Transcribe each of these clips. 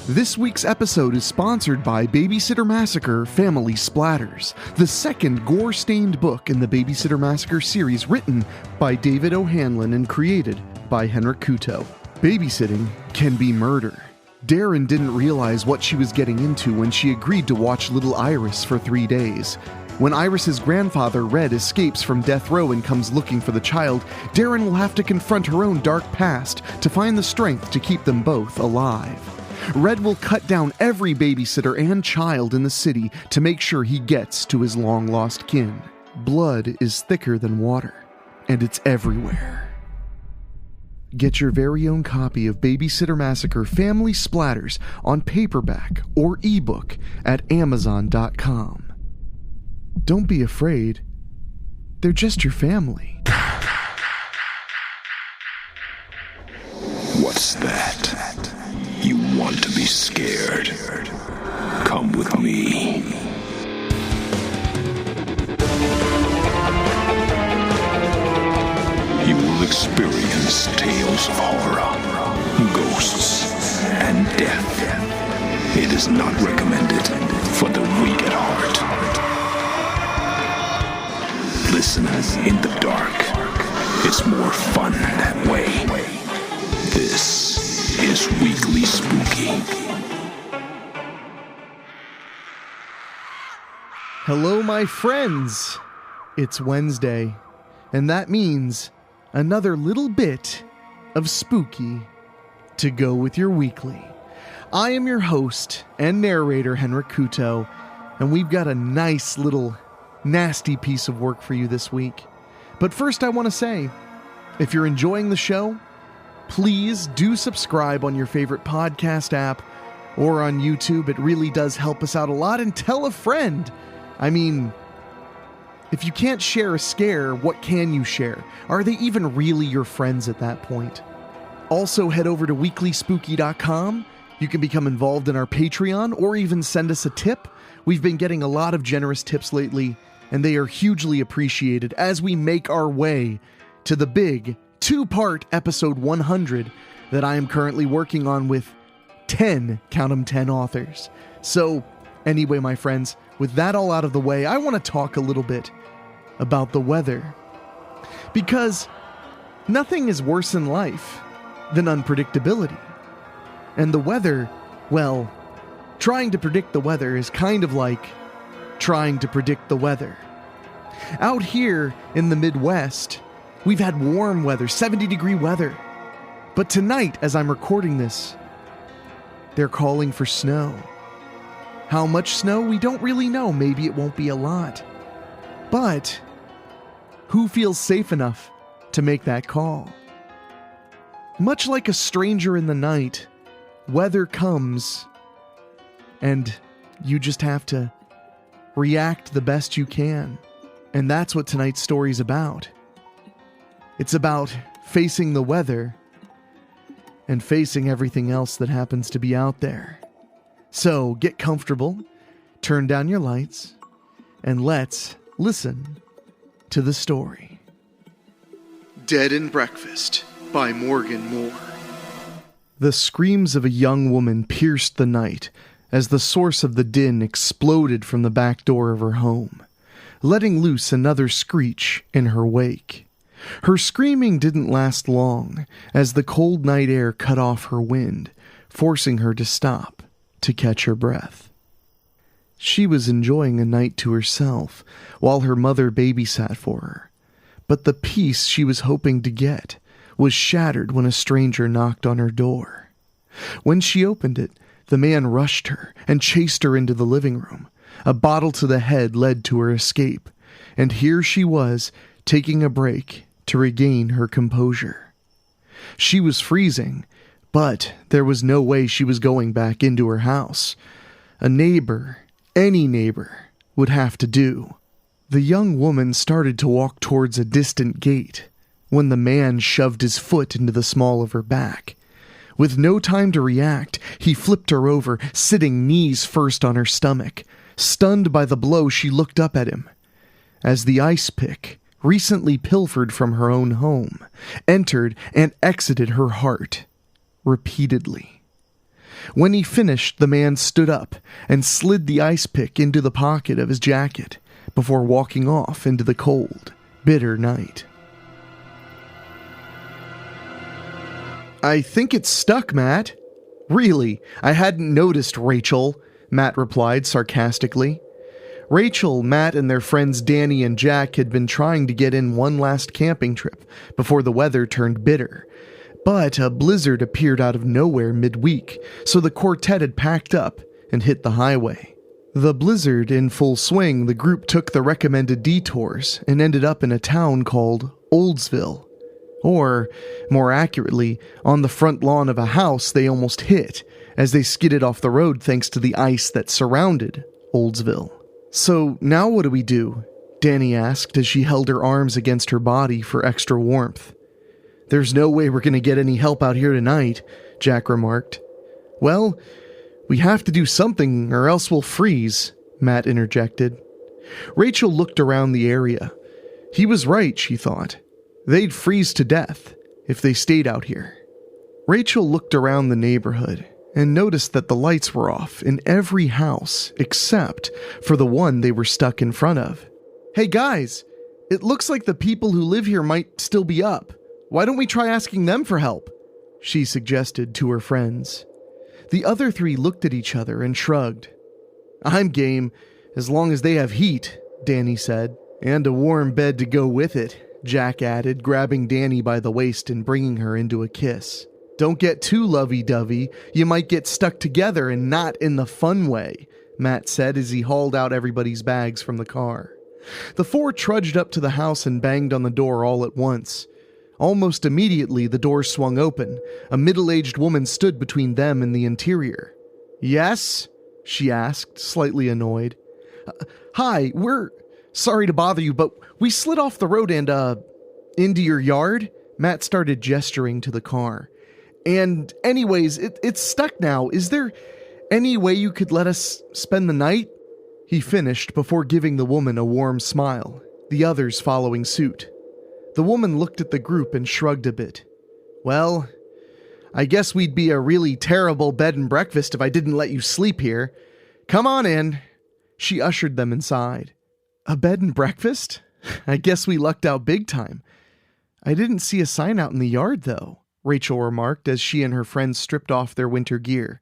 This week's episode is sponsored by Babysitter Massacre Family Splatters, the second gore-stained book in the Babysitter Massacre series written by David O'Hanlon and created by Henrik Kuto. Babysitting can be murder. Darren didn't realize what she was getting into when she agreed to watch little Iris for 3 days. When Iris's grandfather, Red, escapes from death row and comes looking for the child, Darren will have to confront her own dark past to find the strength to keep them both alive. Red will cut down every babysitter and child in the city to make sure he gets to his long-lost kin. Blood is thicker than water, and it's everywhere. Get your very own copy of Babysitter Massacre Family Splatters on paperback or ebook at Amazon.com. Don't be afraid. They're just your family. What's that? You want to be scared? Come with me. You will experience tales of horror, ghosts, and death. It is not recommended for the weak at heart. Listen in the dark. It's more fun that way. This is Weekly Spooky. Hello, my friends. It's Wednesday, and that means another little bit of spooky to go with your weekly. I am your host and narrator, Henrik Kuto, and we've got a nice little nasty piece of work for you this week. But first, I want to say, if you're enjoying the show, please do subscribe on your favorite podcast app or on YouTube. It really does help us out a lot. And tell a friend. I mean, if you can't share a scare, what can you share? Are they even really your friends at that point? Also, head over to WeeklySpooky.com. You can become involved in our Patreon or even send us a tip. We've been getting a lot of generous tips lately, and they are hugely appreciated as we make our way to the big two-part episode 100 that I am currently working on with 10, count 'em 10 authors. So, anyway, my friends, with that all out of the way, I want to talk a little bit about the weather. Because nothing is worse in life than unpredictability. And the weather, well, trying to predict the weather is kind of like trying to predict the weather. Out here in the Midwest, we've had warm weather, 70-degree weather. But tonight, as I'm recording this, they're calling for snow. How much snow? We don't really know. Maybe it won't be a lot. But who feels safe enough to make that call? Much like a stranger in the night, weather comes, and you just have to react the best you can. And that's what tonight's story's about. It's about facing the weather and facing everything else that happens to be out there. So get comfortable, turn down your lights, and let's listen to the story. Dead and Breakfast by Morgan Moore. The screams of a young woman pierced the night as the source of the din exploded from the back door of her home, letting loose another screech in her wake. Her screaming didn't last long, as the cold night air cut off her wind, forcing her to stop to catch her breath. She was enjoying a night to herself, while her mother babysat for her, but the peace she was hoping to get was shattered when a stranger knocked on her door. When she opened it, the man rushed her and chased her into the living room. A bottle to the head led to her escape, and here she was, taking a break to regain her composure. She was freezing, but there was no way she was going back into her house. A neighbor, any neighbor, would have to do. The young woman started to walk towards a distant gate when the man shoved his foot into the small of her back. With no time to react, he flipped her over, sitting knees first on her stomach. Stunned by the blow, she looked up at him. As the ice pick, recently pilfered from her own home, entered and exited her heart repeatedly. When he finished, the man stood up and slid the ice pick into the pocket of his jacket before walking off into the cold, bitter night. "I think it's stuck, Matt." "Really? I hadn't noticed, Rachel," Matt replied sarcastically. Rachel, Matt, and their friends Danny and Jack had been trying to get in one last camping trip before the weather turned bitter. But a blizzard appeared out of nowhere midweek, so the quartet had packed up and hit the highway. The blizzard in full swing, the group took the recommended detours and ended up in a town called Oldsville. Or, more accurately, on the front lawn of a house they almost hit as they skidded off the road thanks to the ice that surrounded Oldsville. "So now what do we do?" Danny asked as she held her arms against her body for extra warmth. "There's no way we're going to get any help out here tonight," Jack remarked. "Well, we have to do something or else we'll freeze," Matt interjected. Rachel looked around the area. He was right, she thought. They'd freeze to death if they stayed out here. Rachel looked around the neighborhood and noticed that the lights were off in every house except for the one they were stuck in front of. "Hey guys, it looks like the people who live here might still be up. Why don't we try asking them for help?" she suggested to her friends. The other three looked at each other and shrugged. "I'm game, as long as they have heat," Danny said. "And a warm bed to go with it," Jack added, grabbing Danny by the waist and bringing her into a kiss. "Don't get too lovey-dovey, you might get stuck together and not in the fun way," Matt said as he hauled out everybody's bags from the car. The four trudged up to the house and banged on the door all at once. Almost immediately, the door swung open. A middle-aged woman stood between them and the interior. "Yes?" she asked, slightly annoyed. "Hi, we're sorry to bother you, but we slid off the road and, into your yard?" Matt started gesturing to the car. "And anyways, it's stuck now. Is there any way you could let us spend the night?" He finished before giving the woman a warm smile, the others following suit. The woman looked at the group and shrugged a bit. "Well, I guess we'd be a really terrible bed and breakfast if I didn't let you sleep here. Come on in." She ushered them inside. "A bed and breakfast? I guess we lucked out big time. I didn't see a sign out in the yard, though," Rachel remarked as she and her friends stripped off their winter gear.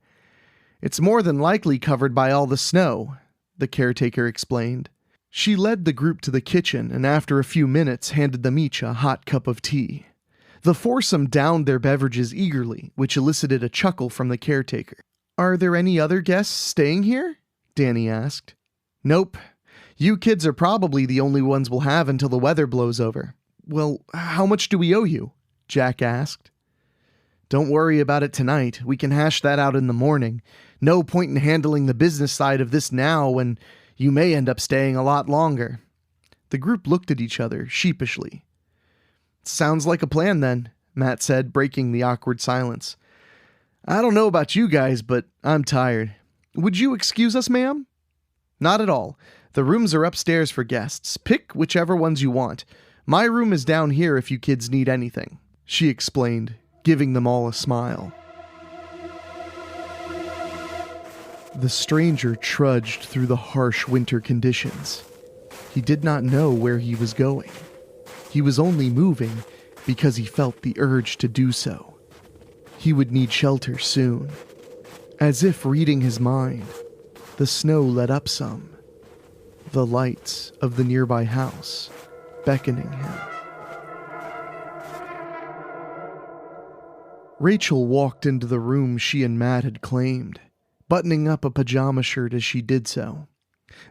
"It's more than likely covered by all the snow," the caretaker explained. She led the group to the kitchen and after a few minutes handed them each a hot cup of tea. The foursome downed their beverages eagerly, which elicited a chuckle from the caretaker. "Are there any other guests staying here?" Danny asked. "Nope. You kids are probably the only ones we'll have until the weather blows over." "Well, how much do we owe you?" Jack asked. "Don't worry about it tonight. We can hash that out in the morning. No point in handling the business side of this now when you may end up staying a lot longer." The group looked at each other sheepishly. "Sounds like a plan then," Matt said, breaking the awkward silence. "I don't know about you guys, but I'm tired. Would you excuse us, ma'am?" "Not at all. The rooms are upstairs for guests. Pick whichever ones you want. My room is down here if you kids need anything," she explained, giving them all a smile. The stranger trudged through the harsh winter conditions. He did not know where he was going. He was only moving because he felt the urge to do so. He would need shelter soon. As if reading his mind, the snow let up some, the lights of the nearby house beckoning him. Rachel walked into the room she and Matt had claimed, buttoning up a pajama shirt as she did so.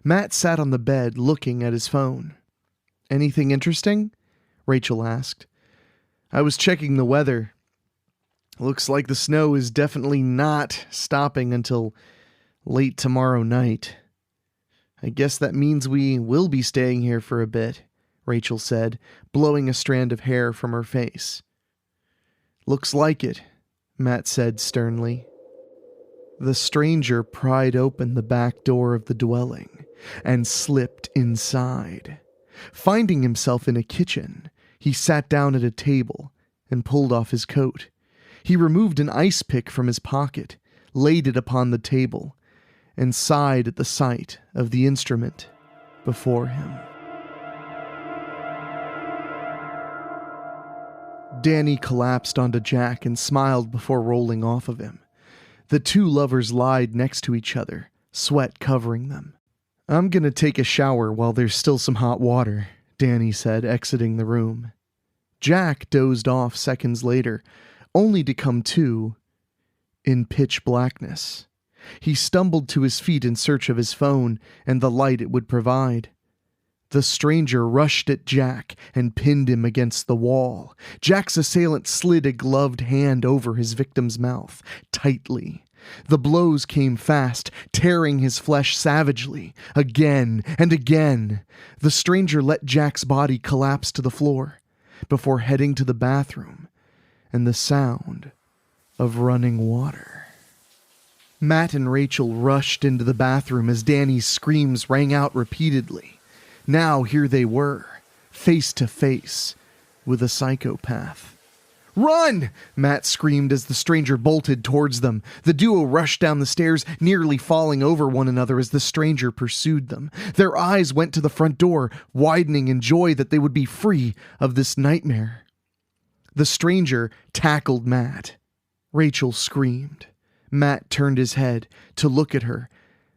Matt sat on the bed looking at his phone. "Anything interesting?" Rachel asked. "I was checking the weather. Looks like the snow is definitely not stopping until late tomorrow night." "I guess that means we will be staying here for a bit," Rachel said, blowing a strand of hair from her face. "Looks like it," Matt said sternly. The stranger pried open the back door of the dwelling and slipped inside. Finding himself in a kitchen, he sat down at a table and pulled off his coat. He removed an ice pick from his pocket, laid it upon the table, and sighed at the sight of the instrument before him. Danny collapsed onto Jack and smiled before rolling off of him. The two lovers lied next to each other, sweat covering them. "I'm gonna take a shower while there's still some hot water," Danny said, exiting the room. Jack dozed off seconds later, only to come to in pitch blackness. He stumbled to his feet in search of his phone and the light it would provide. The stranger rushed at Jack and pinned him against the wall. Jack's assailant slid a gloved hand over his victim's mouth, tightly. The blows came fast, tearing his flesh savagely, again and again. The stranger let Jack's body collapse to the floor before heading to the bathroom and the sound of running water. Matt and Rachel rushed into the bathroom as Danny's screams rang out repeatedly. Now here they were, face to face with a psychopath. "Run!" Matt screamed as the stranger bolted towards them. The duo rushed down the stairs, nearly falling over one another as the stranger pursued them. Their eyes went to the front door, widening in joy that they would be free of this nightmare. The stranger tackled Matt. Rachel screamed. Matt turned his head to look at her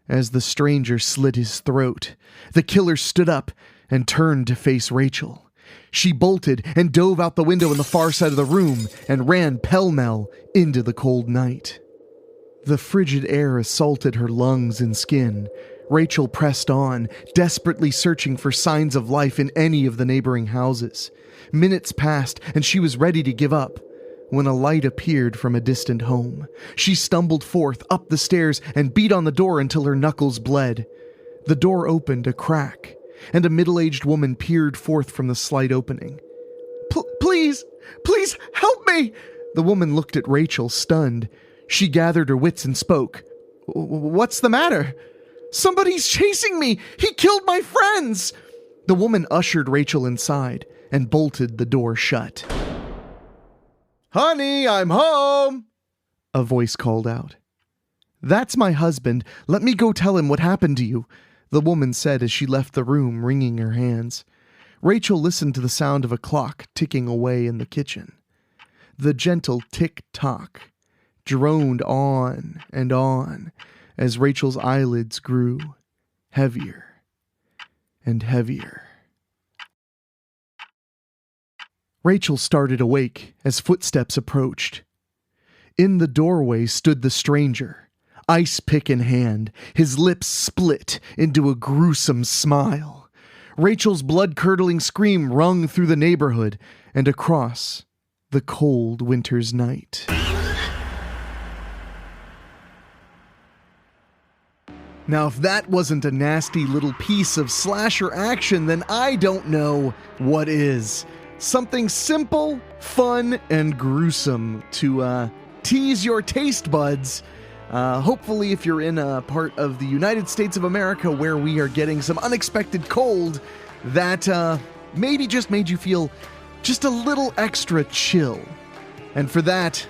as the stranger slit his throat. The killer stood up and turned to face Rachel. She bolted and dove out the window in the far side of the room and ran pell-mell into the cold night. The frigid air assaulted her lungs and skin. Rachel pressed on, desperately searching for signs of life in any of the neighboring houses. Minutes passed and she was ready to give up when a light appeared from a distant home. She stumbled forth up the stairs and beat on the door until her knuckles bled. The door opened a crack, and a middle-aged woman peered forth from the slight opening. Please help me!" The woman looked at Rachel, stunned. She gathered her wits and spoke. "What's the matter?" "Somebody's chasing me! He killed my friends!" The woman ushered Rachel inside and bolted the door shut. "Honey, I'm home!" a voice called out. "That's my husband. Let me go tell him what happened to you," the woman said as she left the room, wringing her hands. Rachel listened to the sound of a clock ticking away in the kitchen. The gentle tick-tock droned on and on as Rachel's eyelids grew heavier and heavier. Rachel started awake as footsteps approached. In the doorway stood the stranger, ice pick in hand, his lips split into a gruesome smile. Rachel's blood-curdling scream rung through the neighborhood and across the cold winter's night. Now, if that wasn't a nasty little piece of slasher action, then I don't know what is. Something simple, fun, and gruesome to tease your taste buds. Hopefully, if you're in a part of the United States of America where we are getting some unexpected cold, that maybe just made you feel just a little extra chill. And for that,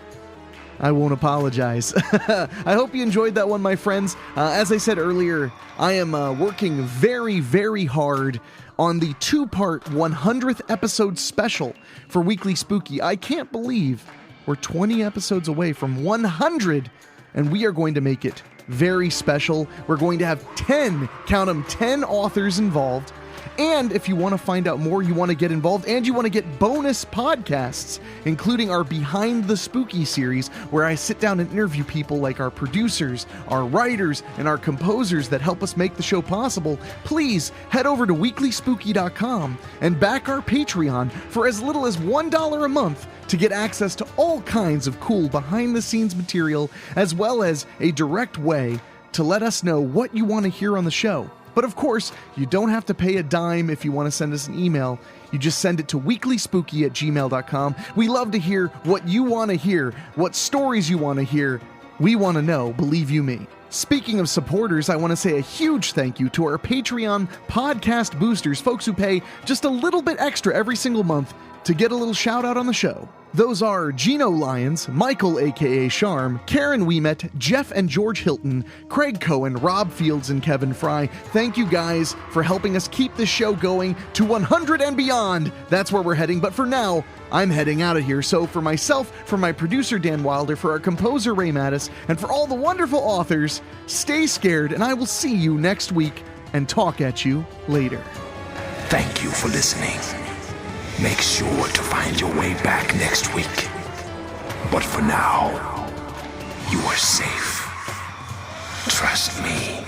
I won't apologize. I hope you enjoyed that one, my friends. As I said earlier, I am working very, very hard on the 2-part 100th episode special for Weekly Spooky. I can't believe we're 20 episodes away from 100, and we are going to make it very special. We're going to have 10, count them, 10 authors involved. And if you want to find out more, you want to get involved, and you want to get bonus podcasts, including our Behind the Spooky series, where I sit down and interview people like our producers, our writers, and our composers that help us make the show possible, please head over to WeeklySpooky.com and back our Patreon for as little as $1 a month to get access to all kinds of cool behind-the-scenes material, as well as a direct way to let us know what you want to hear on the show. But of course, you don't have to pay a dime if you want to send us an email. You just send it to weeklyspooky@gmail.com. We love to hear what you want to hear, what stories you want to hear. We want to know, believe you me. Speaking of supporters, I want to say a huge thank you to our Patreon podcast boosters, folks who pay just a little bit extra every single month to get a little shout out on the show. Those are Gino Lyons, Michael aka Charm, Karen Weemet, Jeff and George Hilton, Craig Cohen, Rob Fields, and Kevin Fry. Thank you guys for helping us keep this show going to 100 and beyond. That's where we're heading, but for now, I'm heading out of here. So for myself, for my producer Dan Wilder, for our composer Ray Mattis, and for all the wonderful authors, stay scared, and I will see you next week and talk at you later. Thank you for listening. Make sure to find your way back next week. But for now, you are safe. Trust me.